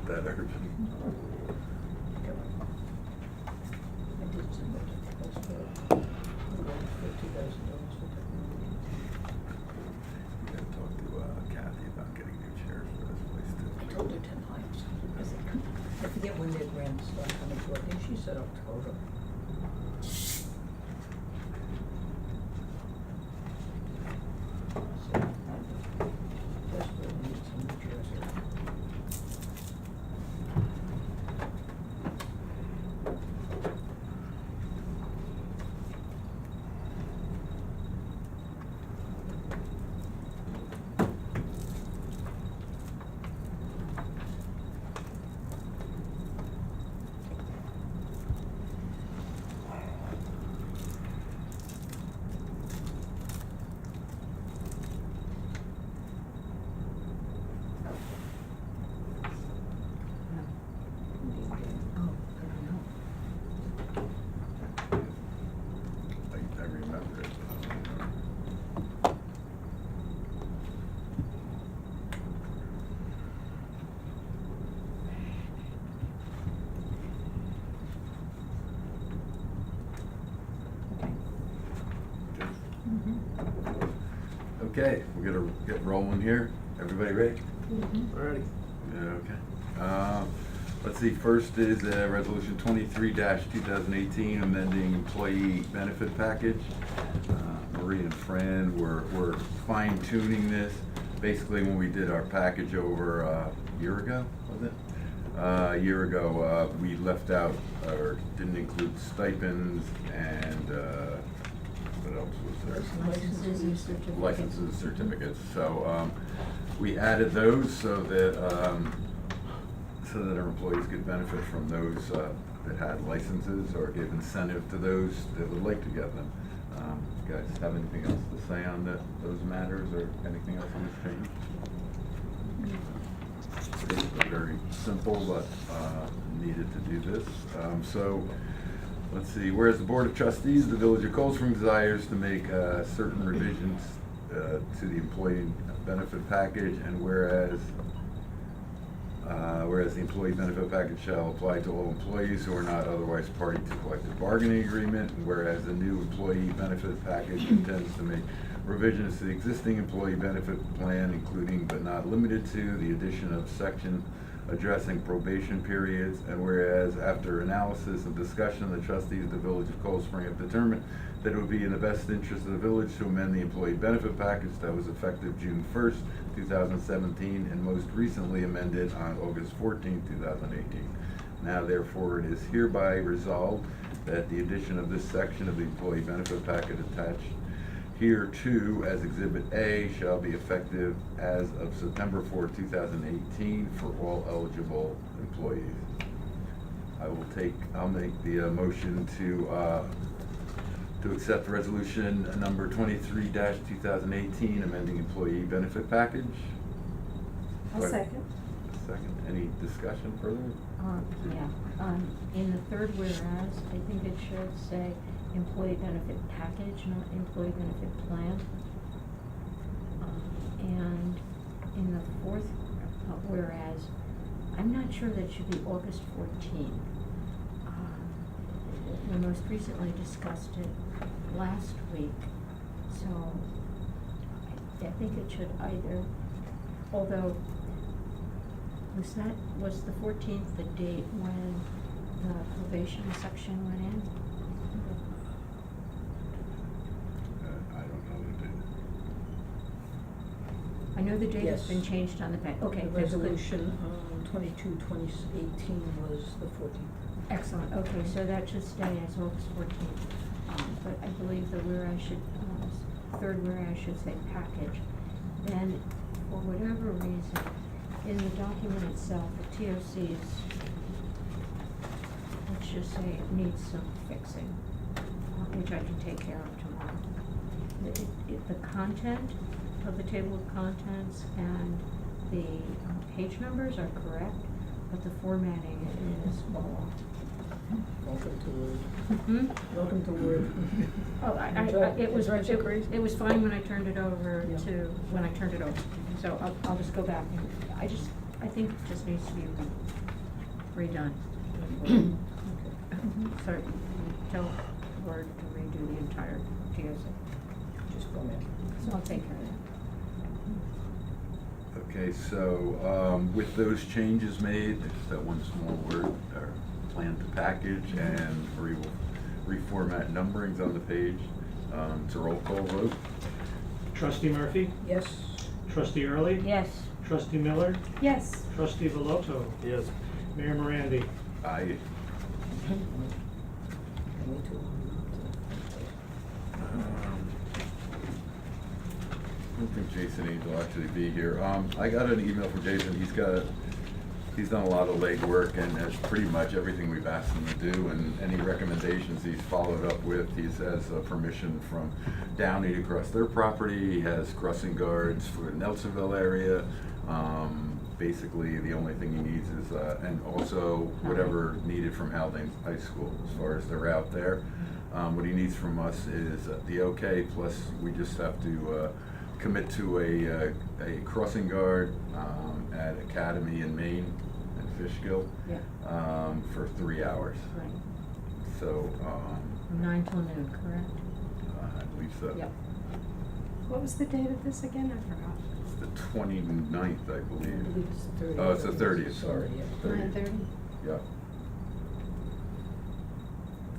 that urgent. I did submit it, that's for, $50,000 for technology. You gotta talk to Kathy about getting new chairs for this place too. I told her 10 times. I said, I forget when their grants start coming through, I think she said October. So, I desperately need some new chairs here. Oh, I don't know. I remember it. Okay. Good. Okay, we're gonna get rolling here. Everybody ready? Alrighty. Yeah, okay. Let's see, first is Resolution 23-2018, amending employee benefit package. Marie and Fran were fine tuning this. Basically, when we did our package over a year ago, was it? A year ago, we left out, or didn't include stipends and, what else was there? Licenses and certificates. Licenses and certificates, so, we added those so that our employees could benefit from those, that had licenses or give incentive to those that would like to get them. You guys have anything else to say on those matters or anything else on this change? It's very simple, but, needed to do this. So, let's see, whereas the Board of Trustees of the Village of Cold Spring desires to make certain revisions to the employee benefit package, and whereas the employee benefit package shall apply to all employees who are not otherwise party to collective bargaining agreement, and whereas the new employee benefit package intends to make revisions to the existing employee benefit plan, including but not limited to the addition of section addressing probation periods, and whereas after analysis and discussion, the trustees of the Village of Cold Spring have determined that it would be in the best interest of the village to amend the employee benefit package that was effective June 1st, 2017, and most recently amended on August 14th, 2018. Now therefore it is hereby resolved that the addition of this section of the employee benefit package attached hereto as Exhibit A shall be effective as of September 4, 2018 for all eligible employees. I'll make the motion to accept resolution number 23-2018, amending employee benefit package. I'll What? second. Second, any discussion further? In the third whereas, I think it should say employee benefit package, not employee benefit plan. And in the fourth whereas, I'm not sure that should be August 14th. We most recently discussed it last week, so I think it should either, although, was the 14th the date when the probation section went in? I don't know the date. I know the date has Yes. been changed on the back, okay, The that's good. resolution, 22/2018 was the 14th. Excellent, okay, so that should stay as August 14th. But I believe the whereas should, third whereas should say package. Then, for whatever reason, in the document itself, the TOCs, let's just say it needs some fixing, which I can take care of tomorrow. The content of the table of contents and the page numbers are correct, but the formatting is all. Welcome to Word. Hmm? Welcome to Word. Oh, Drives you crazy? it was fine when I turned it over Yeah. to, when I turned it over. So I'll just go back and, I just I think it just needs to be redone. Okay. So tell Word to redo the entire TSA. Just go in. So I'll take care of that. Okay, so, with those changes made, just that one small word, plan to package, and we will reformat numberings on the page. It's a roll call vote. Trustee Murphy, Yes, Trustee Early, Yes, Trustee Miller, Yes. Trustee Veloto, Yes. Mayor Morandi. Aye. I need to. I don't think Jason Ames will actually be here. I got an email from Jason. He's done a lot of legwork, and that's pretty much everything we've asked him to do, and any recommendations he's followed up with. He has permission from Downey to cross their property. He has crossing guards for the Nelsonville area. Basically, the only thing he needs is, and also whatever needed from Haldane High School as far as the route there. What he needs from us is the okay, plus we just have to commit to a crossing guard at Academy in Maine and Fishkill yeah, for 3 hours. right. So, From 9 till noon, correct? I believe so. Yep. What was the date of this again? I forgot. It's the 29th, I I believe. believe it's the 30th. Oh, it's the 30th, sorry. Yeah. 30th. 9:30? Yeah.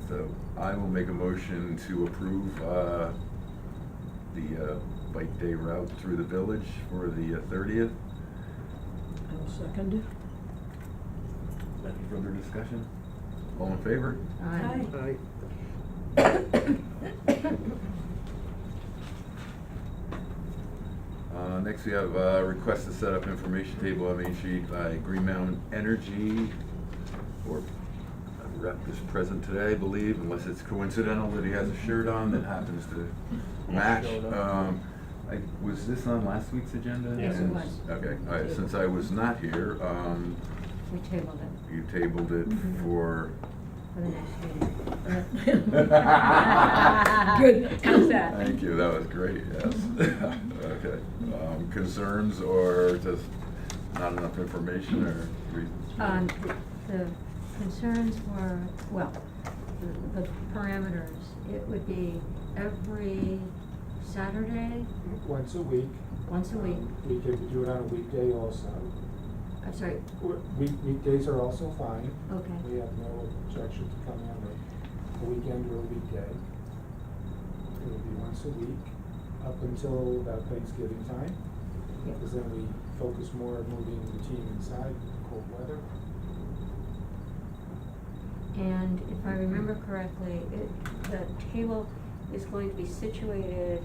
So I will make a motion to approve the bike day route through the village for the 30th. I will second it. Any further discussion? All in favor? Aye. Aye. Next we have request to set up information table on Main Street by Green Mountain Energy, or a rep is present today, I believe, unless it's coincidental that he has a shirt on that happens to match. Was this on last week's agenda? Yes, it was. Okay, all right, since I was not here, We tabled it you tabled it Mhm. for, for the next meeting. Good. How's that? thank you, that was great, yes. Okay, concerns or just not enough information or reasons? The concerns were, well, the parameters, it would be every Saturday, Once a week. once a week. We could do it on a weekday also. I'm sorry, Weekdays are also fine. okay, We have no objection to coming on a weekend or a weekday. It will be once a week up until about Thanksgiving time. Yeah. Because then we focus more on moving the team inside in cold weather. and if I remember correctly, the table is going to be situated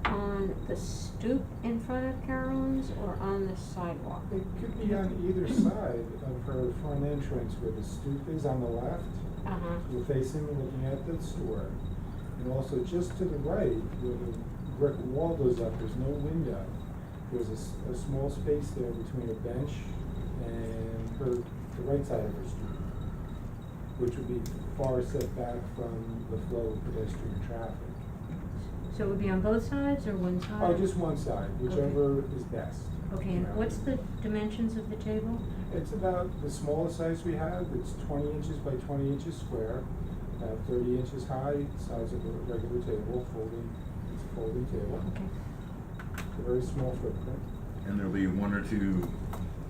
on the stoop in front of Carolyn's or on the sidewalk? It could be on either side of her front entrance where the stoop is on the left. Uh-huh, We're facing, looking at the store. And also just to the right, where the brick wall goes up, there's no window. There's a small space there between a bench and the right side of her street, which would be far set back from the flow of pedestrian traffic. so it would be on both sides or one side? Oh, just one side, whichever is best. Okay, and Yeah. what's the dimensions of the table? It's about the smallest size we have. It's 20 inches by 20 inches square, 30 inches high, size of a regular table, it's a folding table. Okay, It's a very small footprint. And there'll be one or two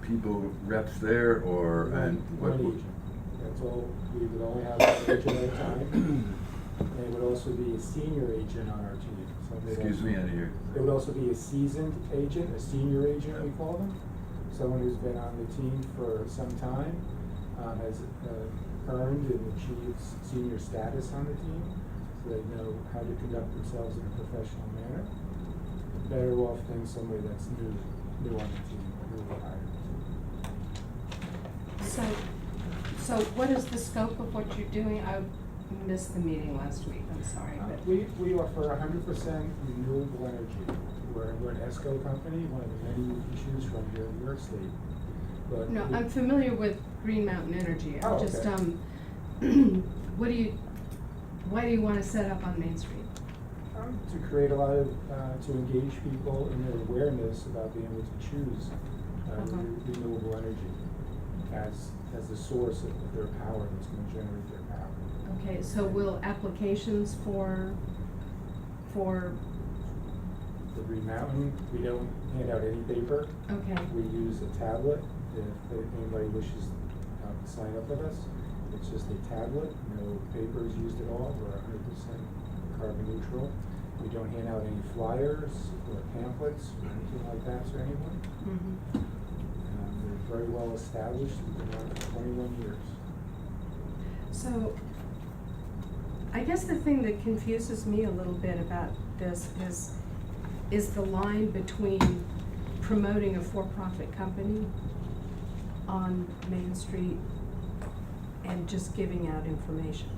people reps there, or, and what? One agent. That's all, we would only have one agent at a time. And it would also be a senior agent on our team. So they'd Excuse also- me, I didn't hear. It would also be a seasoned agent, a senior agent we call them. Someone who's been on the team for some time, has earned and achieved senior status on the team, so they know how to conduct themselves in a professional manner. Better off than somebody that's new on the team, or newly hired. So what is the scope of what you're doing? I missed the meeting last week, I'm sorry, but. We offer 100% renewable energy. We're an ESCO company, one of the many issues from here in New York State. But No, we- I'm familiar with Green Mountain Energy. Oh, I'm just, okay. why do you wanna set up on Main Street? To create a lot of, to engage people in their awareness about being able to choose renewable energy as the source of their power that's gonna generate their power. Okay, so will applications for, The Green Mountain, we don't hand out any paper. okay, We use a tablet if anybody wishes to sign up with us. It's just a tablet, no paper is used at all, we're 100% carbon neutral. We don't hand out any flyers or pamphlets or anything like that to anyone. mhm. They're very well established, we've been around for 21 years. So, I guess the thing that confuses me a little bit about this is the line between promoting a for-profit company on Main Street and just giving out information.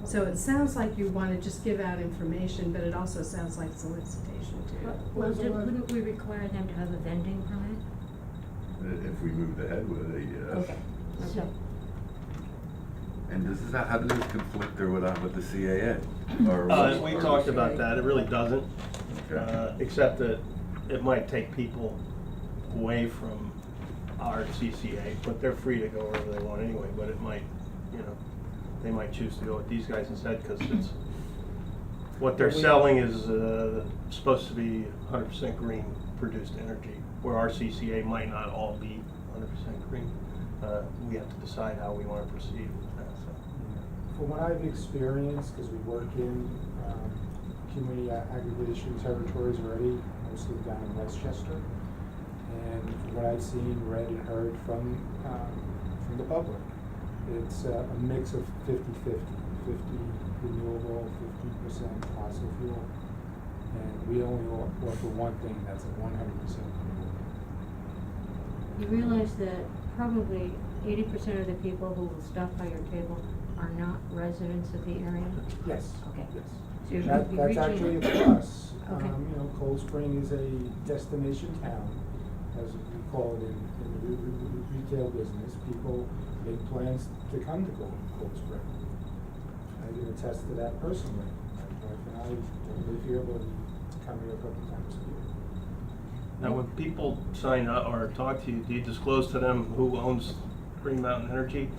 So it sounds like you wanna just give out information, but it also sounds like solicitation too. Well, wouldn't we require them to have a vending permit? If we moved ahead with it, yes. Okay, So, okay. And how does this conflict with the CAA? Or We talked about that, it really doesn't, Okay. except that it might take people away from our CCA, but they're free to go wherever they want anyway, but it might, they might choose to go with these guys instead, because it's, what they're selling is supposed to be 100% green produced energy, where our CCA might not all be 100% green. We have to decide how we want to proceed with that, so. From what I've experienced, because we work in community aggregation territories already, mostly down in Westchester, and from what I've seen, read, and heard from the public, it's a mix of 50-50, 50 renewable, 50% fossil fuel, and we only offer one thing that's a 100% renewable. you realize that probably 80% of the people who will stop by your table are not residents of the area? Yes. Okay. Yes. So you're That's reaching- actually a plus. Okay. Cold Spring is a destination town, as we call it in the retail business. People make plans to come to Cold Spring. I can attest to that personally. My wife and I don't live here, but we come here a couple times a year. Now, when people sign up or talk to you, do you disclose to them who owns Green Mountain Energy?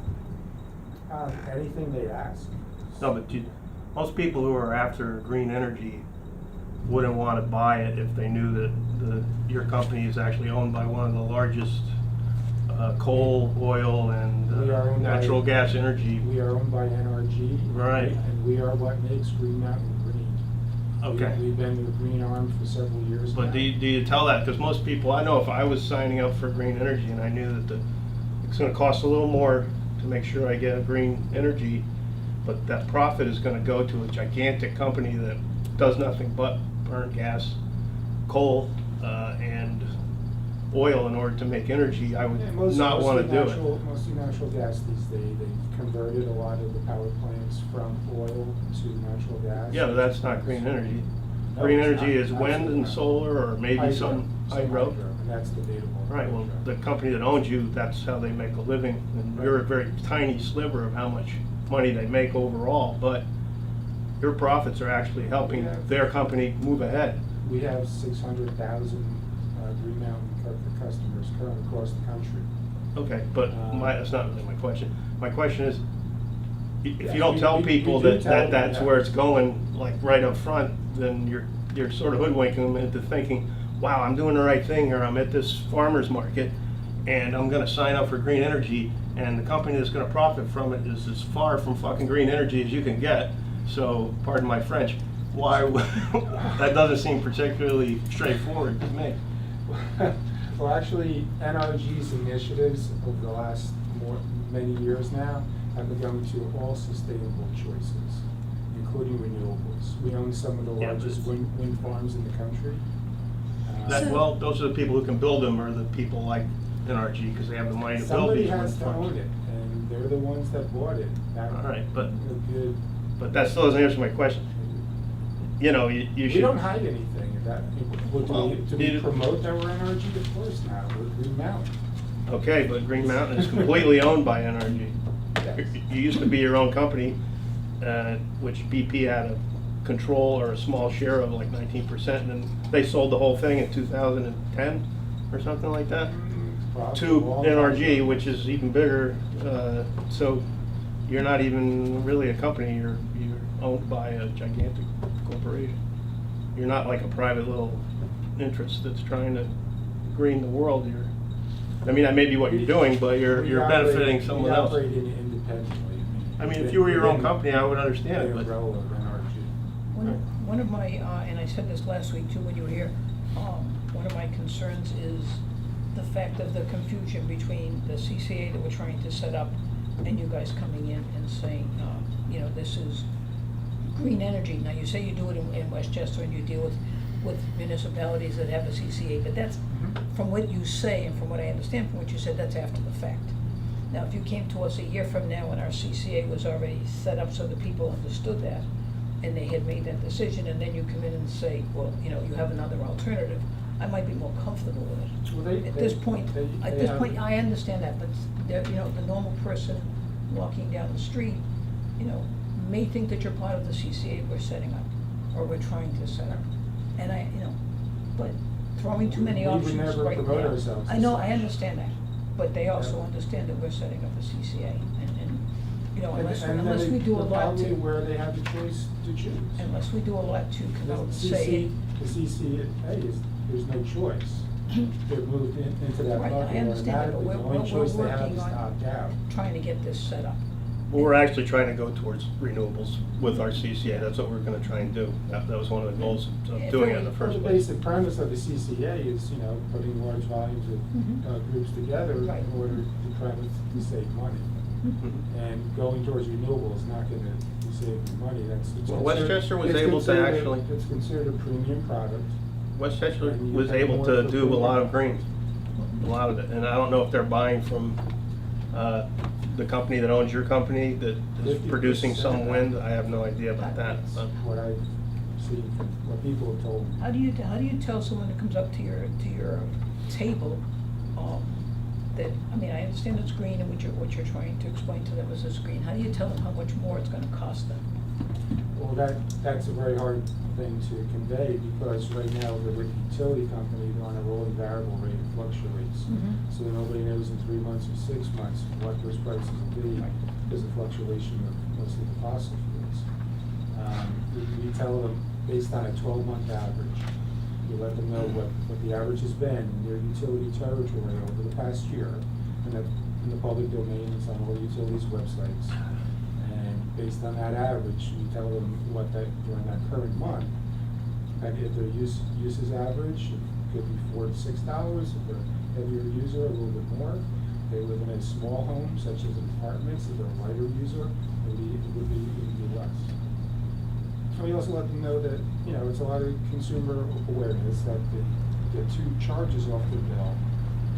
Anything they ask. No, but most people who are after green energy wouldn't want to buy it if they knew that your company is actually owned by one of the largest coal, oil, and We are owned by- natural gas energy. We are owned by NRG. Right. And we are what makes Green Mountain green. Okay. We've been with Green Arm for several years now. But do you tell that? Because most people, I know if I was signing up for green energy and I knew that it's going to cost a little more to make sure I get a green energy, but that profit is going to go to a gigantic company that does nothing but burn gas, coal, and oil in order to make energy, I would Yeah, not want to do it. Mostly natural gas these days. They've converted a lot of the power plants from oil to natural gas. Yeah, but that's not green energy. No, Green it's energy not. is wind Absolutely and not. solar, or maybe some hydro. And that's debatable. Right, well, the company that owns you, that's how they make a living, and you're a very tiny sliver of how much money they make overall, but your profits are actually helping Yeah. their company move ahead. We have 600,000 Green Mountain customers currently across the country. Okay, but that's not really my question. My question is, if Yes, you don't we- tell we people do that tell them, that's yeah. where it's going, like right up front, then you're sort of hoodwinking them into thinking, wow, I'm doing the right thing here, I'm at this farmer's market, and I'm gonna sign up for green energy, and the company that's gonna profit from it is as far from fucking green energy as you can get, so, pardon my French, why, that doesn't seem particularly straightforward to me. Well, actually, NRG's initiatives over the last many years now have begun to all sustainable choices, including renewables. We own some of the Yeah, largest but- wind farms in the country. Well, those are the people who can build them, or the people like NRG, because they have the money to build Somebody these wind has to own farms. it, and they're the ones that bought it. All right, but Good. that still doesn't answer my question. You know, you We should. don't hide anything. Well, Do we promote our NRG? Of course not. We're Green Mountain. Okay, but Green Mountain is completely owned by NRG. Yes. You used to be your own company, which BP had a control or a small share of, like 19%, and then they sold the whole thing in 2010. or something like that, Probably to a long time NRG, ago. which is even bigger. So you're not even really a company, you're owned by a gigantic corporation. You're not like a private little interest that's trying to green the world. I mean, that may be what you're doing, but you're We operate- benefiting someone we else. operate independently. I mean, if you were your own company, I would understand it, The but. umbrella of NRG. One of my, and I said this last week too when you were here, one of my concerns is the fact of the confusion between the CCA that we're trying to set up and you guys coming in and saying, you know, this is green energy. Now, you say you do it in Westchester and you deal with municipalities that have a CCA, but that's, from what you say and from what I understand from what you said, that's after the fact. Now, if you came to us a year from now and our CCA was already set up so that people understood that, and they had made that decision, and then you come in and say, well, you know, you have another alternative, I might be more comfortable with it. Well, At this point, have- I understand that, but you know, the normal person walking down the street, you know, may think that you're part of the CCA we're setting up, or we're trying to set up. And I, you know, but throwing too many We would options never right now. promote ourselves I as know, such. I understand that, but they also Yeah. understand that we're setting up a CCA, and, you know, And- unless, and then unless we do a they're lot probably to, where they have the choice to choose. unless we do a lot to come The out and say. the CCA is, there's no choice. They're moved into that Right, I bucket understand that, but automatically. The we're only choice they have working is to on opt out. trying to get this set up. Well, we're actually trying to go towards renewables with our CCA, that's what we're gonna try and do. That was one of the goals of doing it in the Well, first the place. basic premise of the CCA is, you know, putting large volumes Mhm. of groups together Right. in order to try to save money. Mhm. And going towards renewables is not gonna be saving money, it's Well, considered- Westchester was it's able to considered- actually- It's considered a premium product. Westchester And you was pay able more to for do a premium. lot of greens, a lot of it, and I don't know if they're buying from, the company that owns your company that is 50%. producing some wind, I have no idea about that, That's but. what I've seen, what people have told me. How do you tell someone that comes up to your table, that, I mean, I understand it's green and what you're trying to explain to them is it's green, how do you tell them how much more it's gonna cost them? Well, that's a very hard thing to convey, because right now, with the utility company, they're on a rolling variable rate, it fluctuates. Mhm. So nobody knows in 3 months or 6 months what those prices will be, Right. because of fluctuation of most of the fossil fuels. We tell them, based on a 12-month average, you let them know what the average has been in their utility territory over the past year, and that's in the public domain, it's on all utilities' websites. And based on that average, we tell them what that, during that current month, and if their use is average, it could be $4 to $6, if they're a heavier user, a little bit more. If they live in a small home, such as apartments, if they're a lighter user, maybe it would be less. And we also let them know that, you know, it's a lot of consumer awareness that they get 2 charges off their bill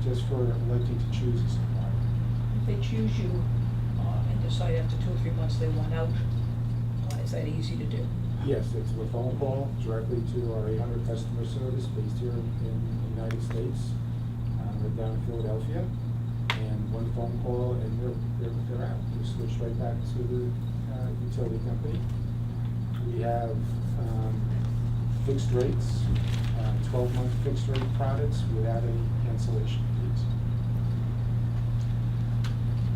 just for electing to choose a supplier. If they choose you, and decide after 2 or 3 months they want out, is that easy to do? Yes, it's a phone call directly to our 800 customer service based here in the United States, right down in Philadelphia. And one phone call and they're out. They switch right back to the utility company. We have fixed rates, 12-month fixed rate products without any cancellation fees.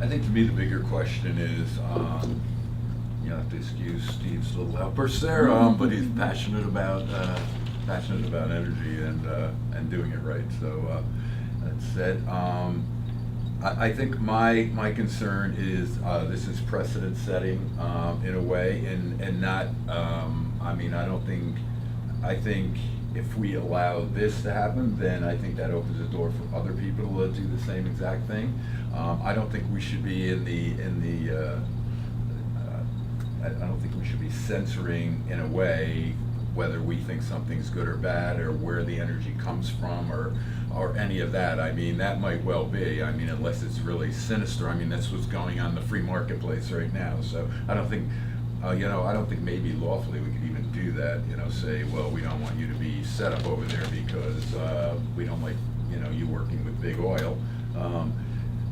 I think to me, the bigger question is, you have to excuse Steve's little outburst there, but he's passionate about energy and doing it right. So that said, I think my concern is this is precedent setting in a way, and not. I think if we allow this to happen, then I think that opens the door for other people to do the same exact thing. I don't think we should be I don't think we should be censoring in a way whether we think something's good or bad, or where the energy comes from, or any of that. I mean, that might well be. I mean, unless it's really sinister. I mean, that's what's going on in the free marketplace right now. So I don't think, I don't think maybe lawfully we could even do that. Say, well, we don't want you to be set up over there because we don't like, you working with big oil.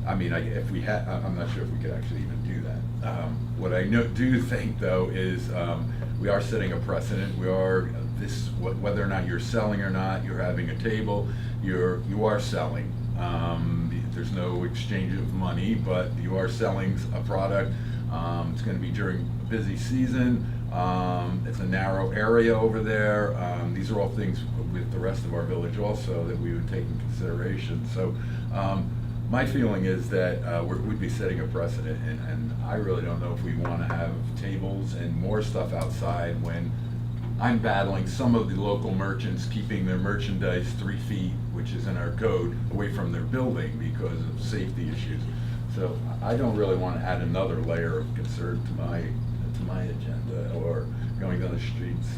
I mean, if we had, I'm not sure if we could actually even do that. What I do think, though, is we are setting a precedent. We are whether or not you're selling or not, you're having a table, you are selling. There's no exchange of money, but you are selling a product. It's gonna be during a busy season. It's a narrow area over there. These are all things with the rest of our village also that we would take in consideration. So, my feeling is that we'd be setting a precedent, and I really don't know if we wanna have tables and more stuff outside when I'm battling some of the local merchants keeping their merchandise 3 feet, which is in our code, away from their building because of safety issues. So I don't really want to add another layer of concern to my agenda, or going down the streets,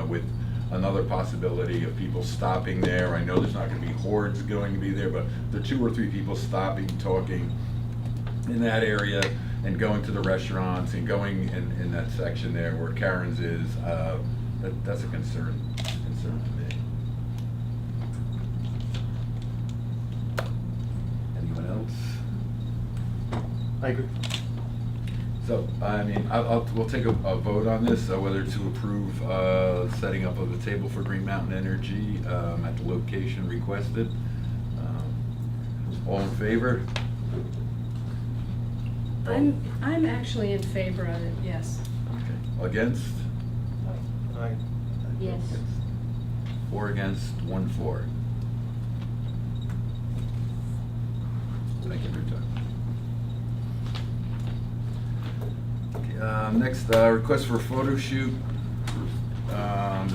with another possibility of people stopping there. I know there's not going to be hordes going to be there, but there are 2 or 3 people stopping, talking in that area, and going to the restaurants and going in that section there where Karen's is. That's a concern to me. Anyone else? I agree. So, I mean, we'll take a vote on this, whether to approve setting up of a table for Green Mountain Energy at the location requested. All in favor? I'm actually in favor of it, yes. Okay. Against? I, Yes. 4 against, 1 for. Thank you for your time. Okay, next, request for a photo shoot.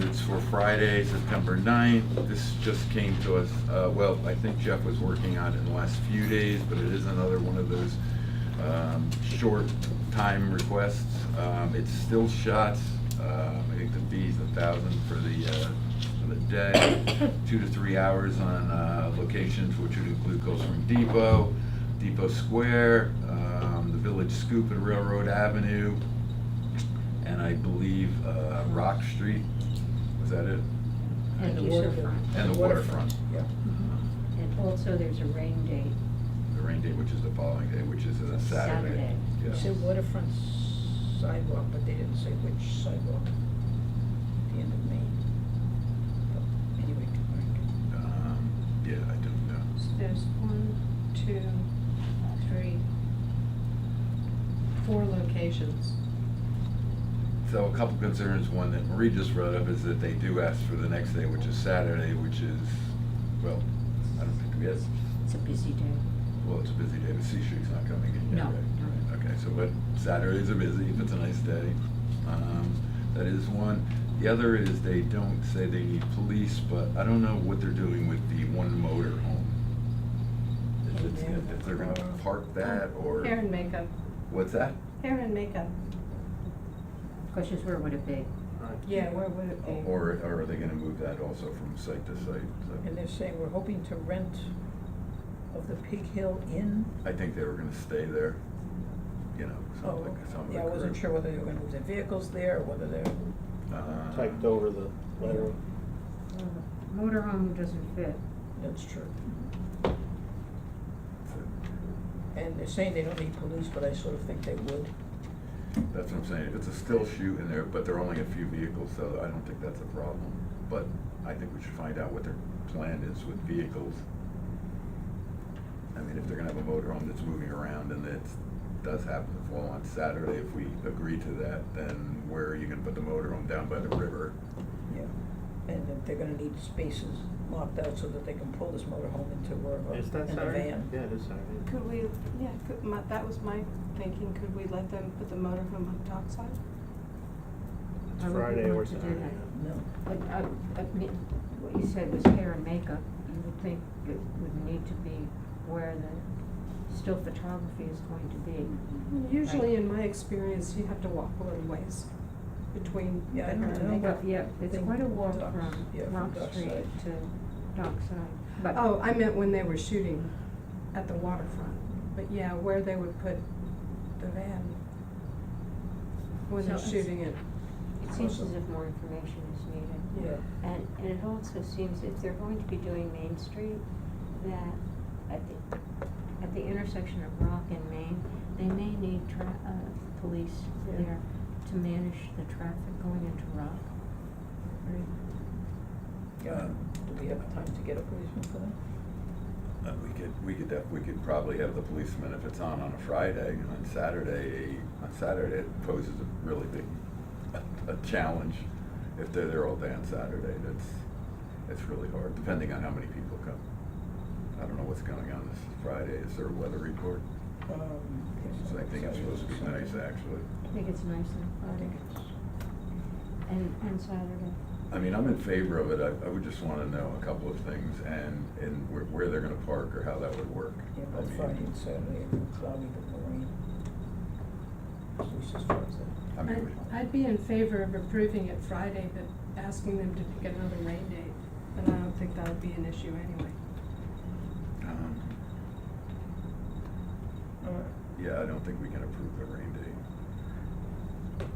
It's for Friday, September 9th. This just came to us, well, I think Jeff was working on it in the last few days, but it is another one of those short time requests. It's still shots. I think the fee's $1,000 for the day. 2 to 3 hours on locations, which would include Cold Spring Depot, Depot Square, the Village Scoop and Railroad Avenue, and I believe Rock Street. Was that it? And the waterfront. And the waterfront. Yeah. And also there's a rain date. The rain date, which is the following day, which is a Saturday. Saturday. Yeah. They said waterfront sidewalk, but they didn't say which sidewalk. At the end of May. But anyway, all right. Yeah, I don't know. So there's 1, 2, 3, 4 locations. So a couple concerns. One that Marie just brought up is that they do ask for the next day, which is Saturday, which is, well, I don't think we have, It's a busy day. well, it's a busy day, but C Street's not coming in yet, No, right? no. Right, okay, so, but Saturdays are busy if it's a nice day. That is one. The other is they don't say they need police, but I don't know what they're doing with the one motor home. If they're gonna park that, or, Hair and makeup, what's that? hair and makeup. Question is, where would it be? Yeah, where would it be? Or are they gonna move that also from site to site? So And they're saying we're hoping to rent of the Pig Hill Inn. I think they were gonna stay there, Oh, something. yeah, I wasn't sure whether they were gonna move their vehicles there, or whether they're, typed over the letter. Motorhome doesn't fit. that's true. And they're saying they don't need police, but I sort of think they would. That's what I'm saying, if it's a still shoot in there, but there are only a few vehicles, so I don't think that's a problem. But I think we should find out what their plan is with vehicles. I mean, if they're gonna have a motorhome that's moving around and it does happen to fall on Saturday, if we agree to that, then where are you gonna put the motorhome? Down by the river? Yeah. And that they're gonna need spaces marked out so that they can pull this motorhome into wherever, Is that in a Saturday? van. Yeah, it is Saturday. Could we, that was my thinking, could we let them put the motorhome on dockside? It's I wouldn't Friday or want to do Saturday. that. No. But, I mean, what you said was hair and makeup. You would think it would need to be where the still photography is going to be. Usually in my experience, you have to walk a little ways between the Yeah, I hair don't and know. makeup. But, yeah, it's Think quite a walk Docks- from yeah, from Rock Street Dockside. to Dockside. But Oh, I meant when they were shooting at the waterfront, but yeah, where they would put the van when So they're it's- shooting it. it seems as if more information is needed. Yeah. And it also seems if they're going to be doing Main Street, that at the intersection of Rock and Main, they may need police Yeah. there to manage the traffic going into Rock. Do we have time to get a policeman for them? We could probably have the policeman if it's on a Friday. On Saturday it poses a really big, a challenge. If they're there all day on Saturday, it's really hard, depending on how many people come. I don't know what's going on this Friday. Is there a weather report? So I think it's supposed to be nice, actually. I think it's nice on Friday and Saturday. I mean, I'm in favor of it. I would just wanna know a couple of things and where they're gonna park or how that would work. Yeah, I both mean, Friday and Saturday, and cloudy with no rain. At least as far as that. I mean, I'd be in favor of approving it Friday, but asking them to pick another rain date, and I don't think that would be an issue anyway. Yeah, I don't think we can approve the rain date.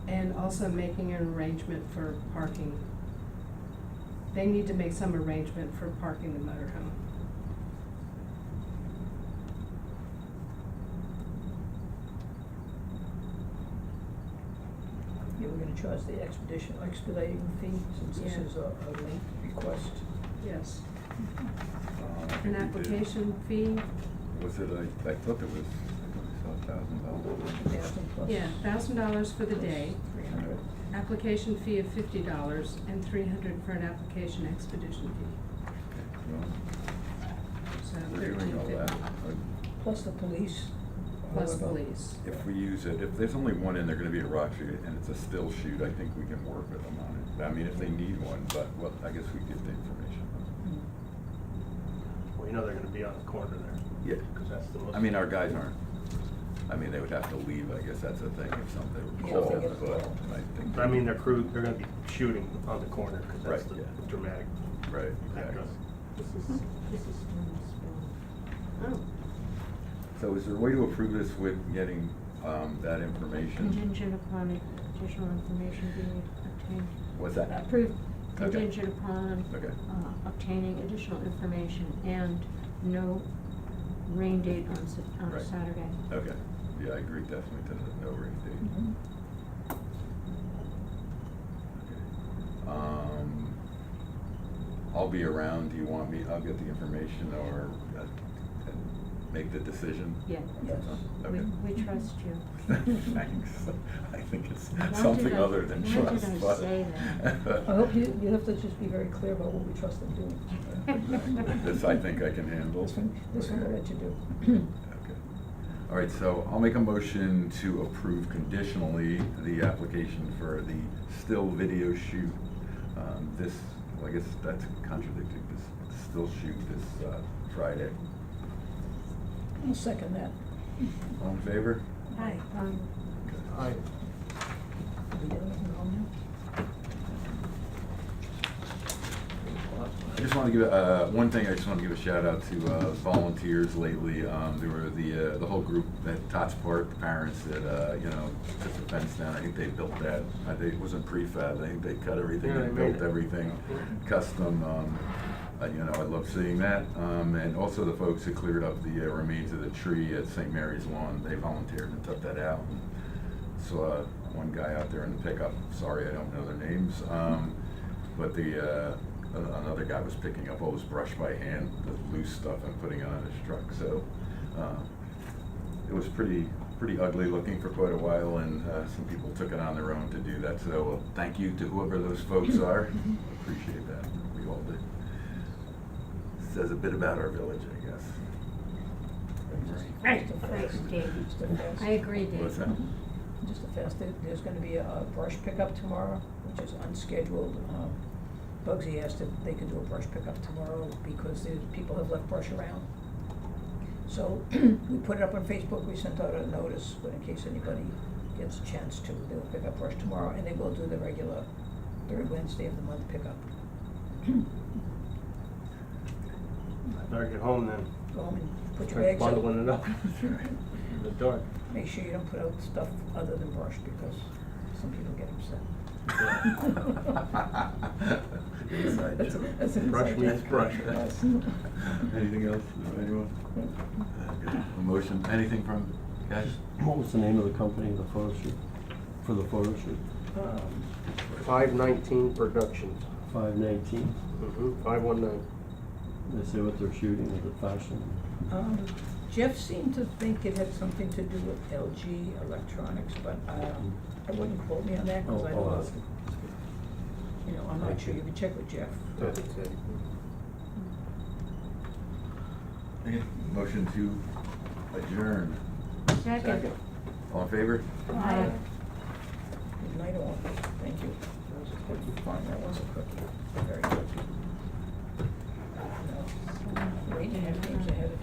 And also making an arrangement for parking. They need to make some arrangement for parking the motorhome. Yeah, we're gonna charge the expediting fee, since this Yeah. is a late request. Yes. I An think we did. application fee, Was it, I thought there was, I saw $1,000. 1,000 plus. yeah, $1,000 for the day, 300. application fee of $50, and $300 for an application expedition fee. Well, So we're doing all that. $13.50 Plus the police. plus however. police. If we use it, if there's only one in, they're gonna be a rock shoot, and it's a still shoot, I think we can work with them on it. I mean, if they need one, but, well, I guess we give the information. Mm. Well, you know they're gonna be on the corner there. Yeah. Because that's the most. I mean, our guys aren't, I mean, they would have to leave, I guess that's the thing, if something would Yeah, call, if they get but called. I think. I mean, they're gonna be shooting on the corner, because that's Right, the yeah. dramatic Right, exactly. address. This is still a Oh, So is there a way to approve this with getting, that information? contingent upon additional information being obtained. What's that? Approved Okay. contingent upon Okay. obtaining additional information and no rain date on Right. Saturday. Okay, yeah, I agree definitely to the no rain date. Mhm. I'll be around, do you want me, I'll get the information or and make the decision? Yeah. Yes. Okay. We trust you. Thanks, I think it's Why did something I- other than why did trust, I but. say that? I hope you have to just be very clear about what we trust them doing. This I think I can handle. This one I'll let you do. Okay. All right, so I'll make a motion to approve conditionally the application for the still video shoot. This, well, I guess that's contradicting, this still shoot this Friday. I'll second that. All in favor? hi. Aye. Did we get anything on I just want to give, one thing I just want to give a shout out to volunteers lately. There were the whole group at Tots Park, the parents that, you know, took the fence down. I think they built that. I think it wasn't prefab. I think they cut everything Yeah, and they made built it. everything custom. You know, I love seeing that. And also the folks who cleared up the remains of the tree at St. Mary's Lawn, they volunteered and took that out. And saw one guy out there in the pickup. Sorry, I don't know their names. But another guy was picking up all this brush by hand, the loose stuff, and putting it on his truck. So it was pretty ugly looking for quite a while, and some people took it on their own to do that. So thank you to whoever those folks are. Appreciate that. We all do. Says a bit about our village, I guess. Right. Just a fast- Thanks, Dave. just a fast- I agree, Dave. What's that? Just a fast, there's gonna be a brush pickup tomorrow, which is unscheduled. Bugsy asked if they could do a brush pickup tomorrow because people have left brush around. So we put it up on Facebook, we sent out a notice, but in case anybody gets a chance to, they'll pick up brush tomorrow, and they will do the regular third Wednesday of the month pickup. I better get home then. Go home and put your Start bags out. bundling it up in the dark. Make sure you don't put out stuff other than brush, because some people get upset. Inside That's joke. that's an Brush inside means joke. brush. Yes. Anything else, anyone? Good. A motion, anything from guys? What was the name of the company, the photo shoot, for the photo shoot? 519 production. 519. 519. They say what they're shooting, is it fashion? Jeff seemed to think it had something to do with LG Electronics, but I wouldn't quote me on that, because I don't I'll know. ask him. You know, I'm not sure, you can check with Jeff. That's it. Okay, motion to adjourn. Second. All in favor? Aye. Good night all, thank you. That was a cookie, fine, that was a cookie, very good. No, 8.5 games ahead of you.